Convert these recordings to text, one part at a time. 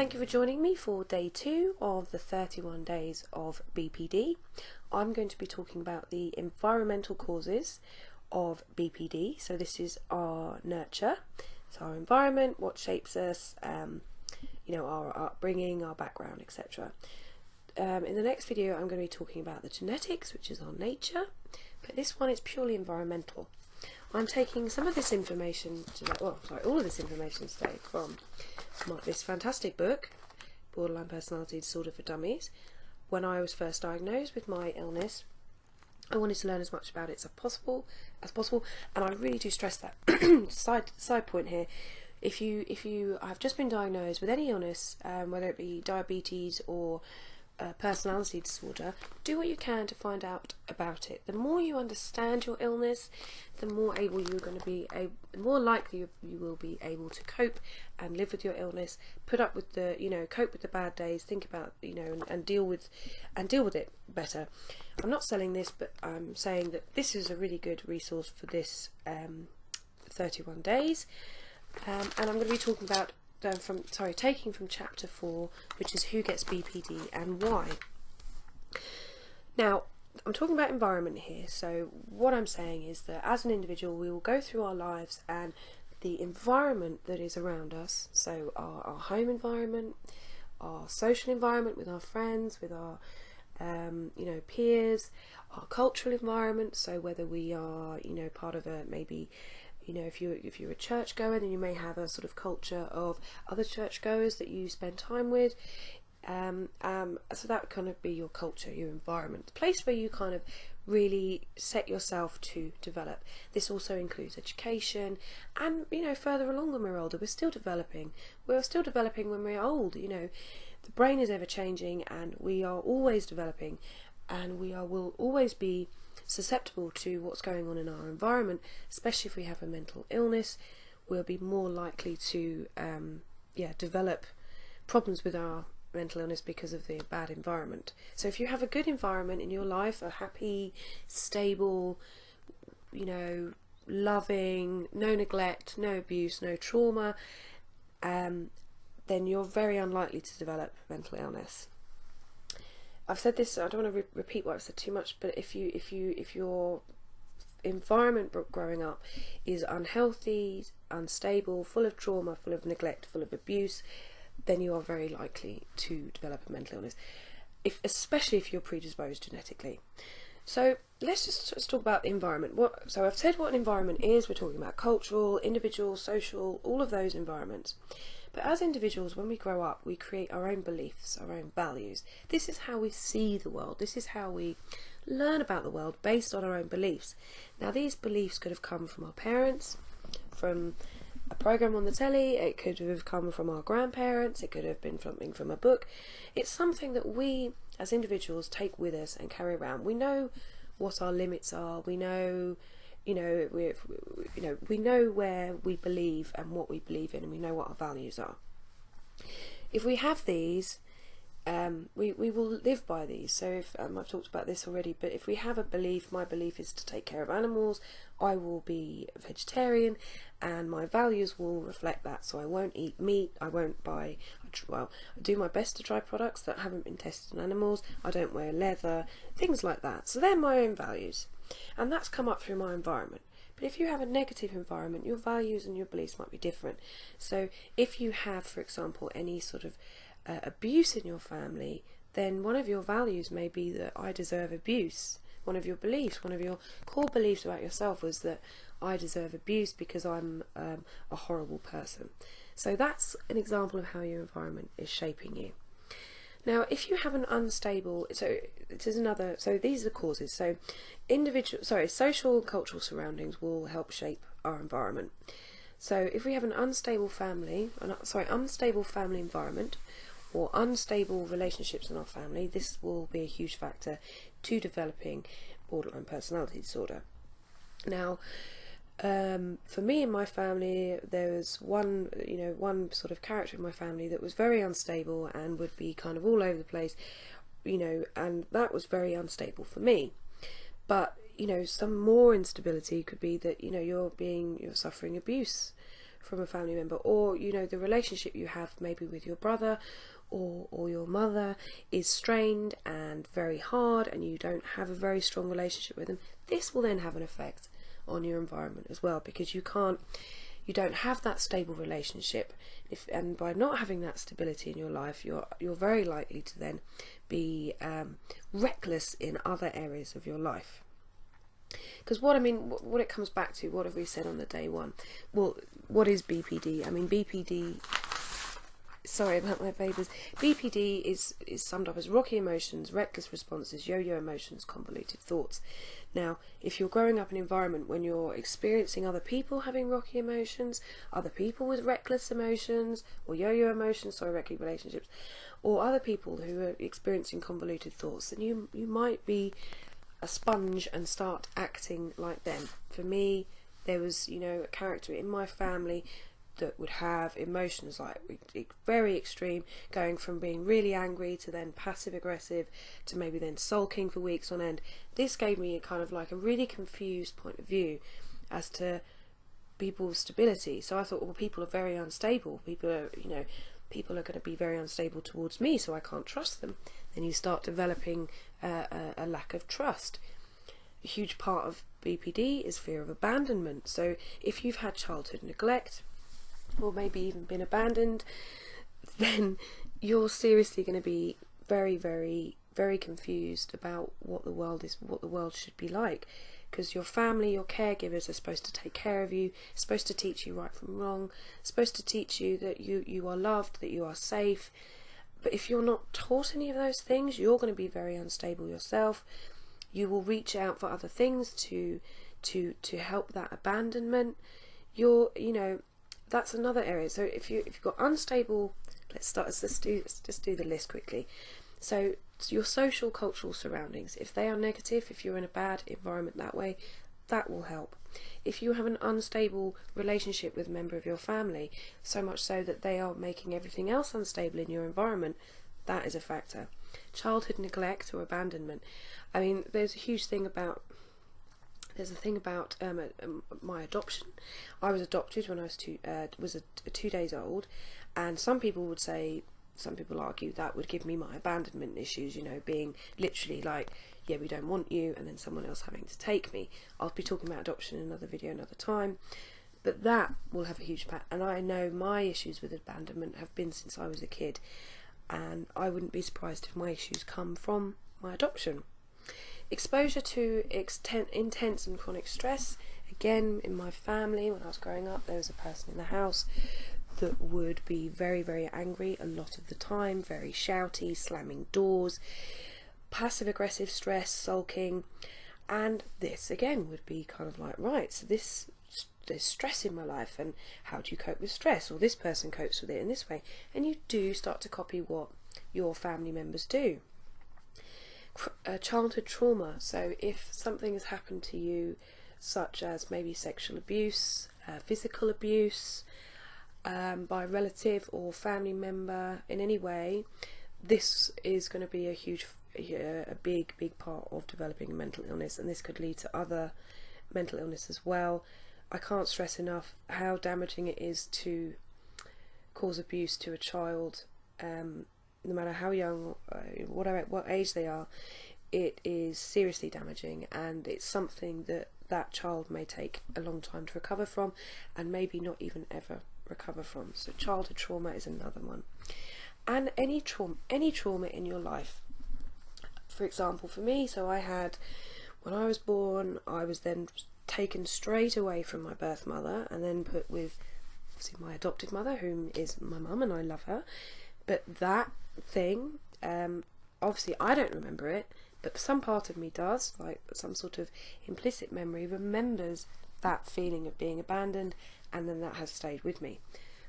Thank you for joining me for day 2 of the 31 days of BPD. I'm going to be talking about the environmental causes of BPD. So this is our nurture, so our environment, what shapes us, our upbringing, our background, etc. In the next video I'm going to be talking about the genetics, which is our nature, but this one is purely environmental. I'm taking some of this information today, all of this information today from this fantastic book, Borderline Personality Disorder for Dummies. When I was first diagnosed with my illness, I wanted to learn as much about it as possible, and I really do stress that. Side point here: if you have just been diagnosed with any illness, whether it be diabetes or personality disorder, do what you can to find out about it. The more you understand your illness, the more able you're going to be, the more likely you will be able to cope and live with your illness, put up with the, cope with the bad days, think about, and deal with it better. I'm not selling this, but I'm saying that this is a really good resource for this 31 days, and I'm going to be talking about taking from chapter 4, which is who gets BPD and why. Now, I'm talking about environment here, so what I'm saying is that as an individual we will go through our lives, and the environment that is around us, so our home environment, our social environment with our friends, with our peers, our cultural environment, so whether we are part of a, maybe if you're a church goer, then you may have a sort of culture of other church goers that you spend time with. So that would kind of be your culture, your environment, the place where you kind of really set yourself to develop. This also includes education, and further along when we're older, we're still developing. We're still developing when we're old. The brain is ever changing, and we are always developing, and will always be susceptible to what's going on in our environment. Especially if we have a mental illness, we'll be more likely to develop problems with our mental illness because of the bad environment. So if you have a good environment in your life, a happy, stable, loving, no neglect, no abuse, no trauma, then you're very unlikely to develop mental illness. I've said this, I don't want to repeat what I've said too much, but if your environment growing up is unhealthy, unstable, full of trauma, full of neglect, full of abuse, then you are very likely to develop a mental illness, especially if you're predisposed genetically. So let's talk about the environment. So I've said what an environment is. We're talking about cultural, individual, social, all of those environments. But as individuals, when we grow up, we create our own beliefs, our own values. This is how we see the world. This is how we learn about the world, based on our own beliefs. Now, these beliefs could have come from our parents, from a program on the telly, it could have come from our grandparents, it could have been something from a book. It's something that we, as individuals, take with us and carry around. We know what our limits are. We know we know where we believe and what we believe in, and we know what our values are. If we have these, we will live by these. So if I've talked about this already, but if we have a belief, my belief is to take care of animals, I will be a vegetarian, and my values will reflect that. So I won't eat meat, I won't buy, I do my best to try products that haven't been tested on animals, I don't wear leather, things like that. So they're my own values, and that's come up through my environment. But if you have a negative environment, your values and your beliefs might be different. So if you have, for example, any sort of abuse in your family, then one of your values may be that I deserve abuse. One of your beliefs, one of your core beliefs about yourself was that I deserve abuse because I'm a horrible person. So that's an example of how your environment is shaping you. Now, if you have an unstable, so these are the causes. So social and cultural surroundings will help shape our environment. So if we have an unstable family environment, or unstable relationships in our family, this will be a huge factor to developing borderline personality disorder. Now, for me and my family, there was one sort of character in my family that was very unstable and would be kind of all over the place, and that was very unstable for me. But some more instability could be that you're suffering abuse from a family member, or you know, the relationship you have maybe with your brother or your mother is strained and very hard, and you don't have a very strong relationship with them, this will then have an effect on your environment as well, because you don't have that stable relationship. And by not having that stability in your life, you're very likely to then be reckless in other areas of your life. Because what it comes back to, what have we said on the day one? Well, what is BPD? I mean, BPD, sorry about my babies. BPD is summed up as rocky emotions, reckless responses, yo-yo emotions, convoluted thoughts. Now, if you're growing up in an environment when you're experiencing other people having rocky emotions, other people with reckless emotions, or yo-yo emotions, sorry, rocky relationships, or other people who are experiencing convoluted thoughts, then you might be a sponge and start acting like them. For me, there was, you know, a character in my family that would have emotions like very extreme, going from being really angry to then passive aggressive to maybe then sulking for weeks on end. This gave me a kind of like a really confused point of view as to people's stability. So I thought, well, people are very unstable. People are going to be very unstable towards me, so I can't trust them. Then you start developing a lack of trust. A huge part of BPD is fear of abandonment. So if you've had childhood neglect, or maybe even been abandoned, then you're seriously going to be very, very, very confused about what the world is, what the world should be like. Because your family, your caregivers are supposed to take care of you, supposed to teach you right from wrong, supposed to teach you that you are loved, that you are safe. But if you're not taught any of those things, you're going to be very unstable yourself. You will reach out for other things to help that abandonment. That's another area. So if you've got unstable, let's just do the list quickly. So your social cultural surroundings, if they are negative, if you're in a bad environment that way, that will help. If you have an unstable relationship with a member of your family, so much so that they are making everything else unstable in your environment, that is a factor. Childhood neglect or abandonment. I mean, there's a thing about my adoption. I was adopted when I was 2 days old, and some people argue that would give me my abandonment issues, you know, being literally like, yeah, we don't want you, and then someone else having to take me. I'll be talking about adoption in another video another time, but that will have a huge impact. And I know my issues with abandonment have been since I was a kid, and I wouldn't be surprised if my issues come from my adoption. Exposure to intense and chronic stress. Again, in my family, when I was growing up, there was a person in the house that would be very, very angry a lot of the time, very shouty, slamming doors, passive aggressive stress, sulking, and this again would be kind of like, right, so there's stress in my life, and how do you cope with stress? Or this person copes with it in this way, and you do start to copy what your family members do. Childhood trauma. So if something has happened to you, such as maybe sexual abuse, physical abuse by a relative or family member in any way, this is going to be a big part of developing a mental illness, and this could lead to other mental illness as well. I can't stress enough how damaging it is to cause abuse to a child. No matter how young, what age they are, it is seriously damaging, and it's something that child may take a long time to recover from, and maybe not even ever recover from. So childhood trauma is another one. And any trauma in your life. For example, for me, so when I was born, I was then taken straight away from my birth mother and then put with obviously my adopted mother, whom is my mum, and I love her. But that thing, obviously I don't remember it, but some part of me does, like some sort of implicit memory remembers that feeling of being abandoned, and then that has stayed with me.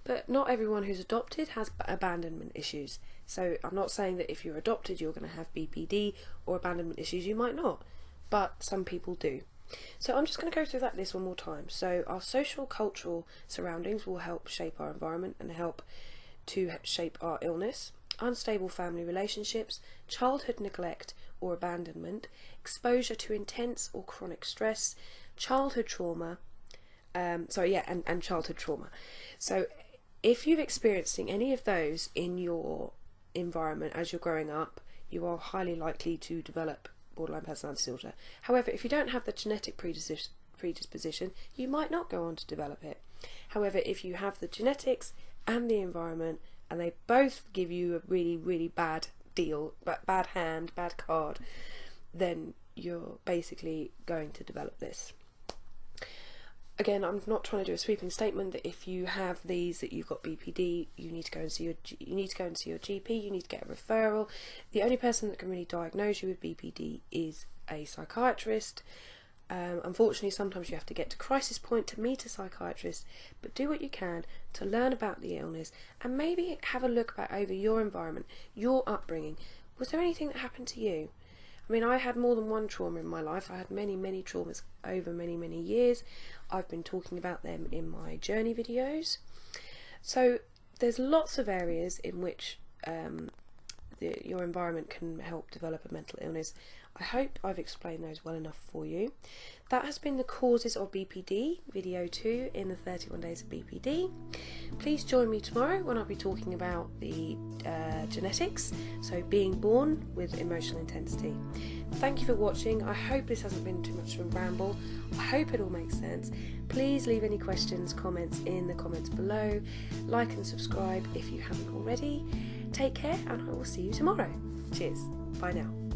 But not everyone who's adopted has abandonment issues. So I'm not saying that if you're adopted you're going to have BPD or abandonment issues. You might not, but some people do. So I'm just going to go through that list one more time. So our social cultural surroundings will help shape our environment and help to shape our illness. Unstable family relationships, childhood neglect or abandonment, exposure to intense or chronic stress, childhood trauma, And childhood trauma. So if you're experiencing any of those in your environment as you're growing up, you are highly likely to develop borderline personality disorder. However, if you don't have the genetic predisposition, you might not go on to develop it. However, if you have the genetics and the environment, and they both give you a really, really bad deal, bad hand, bad card, then you're basically going to develop this. Again, I'm not trying to do a sweeping statement that if you have these, that you've got BPD, you need to go and see your GP, you need to get a referral. The only person that can really diagnose you with BPD is a psychiatrist. Unfortunately, sometimes you have to get to crisis point to meet a psychiatrist, but do what you can to learn about the illness and maybe have a look back over your environment, your upbringing. Was there anything that happened to you? I mean, I had more than one trauma in my life. I had many, many traumas over many, many years. I've been talking about them in my journey videos. So there's lots of areas in which your environment can help develop a mental illness. I hope I've explained those well enough for you. That has been the Causes of BPD, video 2 in the 31 Days of BPD. Please join me tomorrow when I'll be talking about the genetics, so being born with emotional intensity. Thank you for watching. I hope this hasn't been too much of a ramble. I hope it all makes sense. Please leave any questions, comments in the comments below. Like and subscribe if you haven't already. Take care, and I will see you tomorrow. Cheers. Bye now.